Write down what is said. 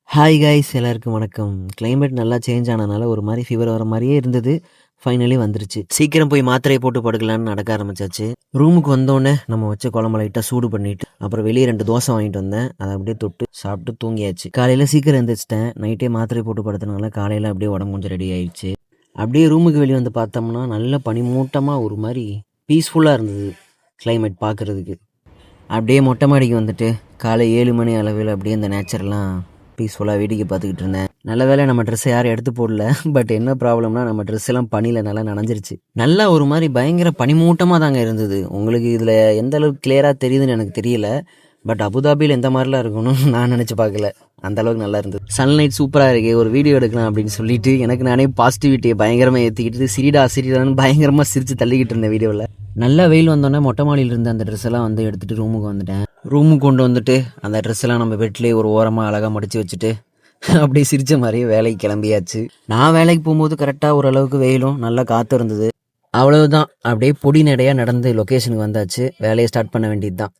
Hi guys எல்லாருக்கும் வணக்கம். Climate நல்லா சேஞ்ச் ஆனனால ஒரு மாதிரி ஃபீவர் வர மாதிரியே இருந்தது. ஃபைனலி வந்துருச்சு. சீக்கிரம் போய் மாத்திரையை போட்டு படுக்கலான்னு நடக்க ஆரம்பிச்சாச்சு. ரூமுக்கு வந்தோடனே நம்ம வச்ச குழம்பு லைட்டாக சூடு பண்ணிட்டு அப்புறம் வெளியே 2 தோசை வாங்கிட்டு வந்தேன். அதை அப்படியே தொட்டு சாப்பிட்டு தூங்கியாச்சு. காலையில் சீக்கிரம் எழுந்திரிச்சிட்டேன். நைட்டே மாத்திரை போட்டு படுத்தனால காலையில் அப்படியே உடம்பு கொஞ்சம் ரெடி ஆயிடுச்சு. அப்படியே ரூமுக்கு வெளியே வந்து பார்த்தோம்னா நல்ல பனிமூட்டமாக ஒரு மாதிரி பீஸ்ஃபுல்லாக இருந்தது கிளைமேட் பார்க்குறதுக்கு. அப்படியே மொட்டை மாடிக்கு வந்துட்டு காலை 7 மணி அளவில் அப்படியே அந்த நேச்சர்லாம் பீஸ்ஃபுல்லாக வேடிக்கை பார்த்துக்கிட்டு இருந்தேன். நல்ல வேளை நம்ம ட்ரெஸ்ஸை யாரும் எடுத்து போடல. பட் என்ன ப்ராப்ளம்னா நம்ம ட்ரெஸ் எல்லாம் பனியில் நல்லா நனைஞ்சிருச்சு. நல்லா ஒரு மாதிரி பயங்கர பனிமூட்டமாக தாங்க இருந்தது. உங்களுக்கு இதில் எந்த அளவுக்கு கிளியராக தெரியுதுன்னு எனக்கு தெரியல. பட் அபுதாபியில் எந்த மாதிரிலாம் இருக்கணும்னு நான் நினச்சி பார்க்கல. அந்த அளவுக்கு நல்லா இருந்தது. சன்லைட் சூப்பராக இருக்கு, ஒரு வீடியோ எடுக்கலாம் அப்படின்னு சொல்லிட்டு எனக்கு நானே பாசிட்டிவிட்டியை பயங்கரமாக ஏற்றிக்கிட்டு சிரிடான்னு பயங்கரமாக சிரித்து தள்ளிக்கிட்டு இருந்தேன் வீடியோவில். நல்லா வெயில் வந்தோடனே மொட்டை மாடியில் இருந்த அந்த ட்ரெஸ் எல்லாம் வந்து எடுத்துகிட்டு ரூமுக்கு வந்துட்டேன். ரூமுக்கு கொண்டு வந்துட்டு அந்த ட்ரெஸ் எல்லாம் நம்ம பெட்லேயே ஒரு ஓரமாக அழகாக மடித்து வச்சுட்டு அப்படியே சிரித்த மாதிரியே வேலைக்கு கிளம்பியாச்சு. நான் வேலைக்கு போகும்போது கரெக்டாக ஓரளவுக்கு வெயிலும் நல்லா காற்று இருந்தது. அவ்வளவுதான், அப்படியே பொடி நடையாக நடந்து லொக்கேஷனுக்கு வந்தாச்சு. வேலையை ஸ்டார்ட் பண்ண வேண்டியது தான்.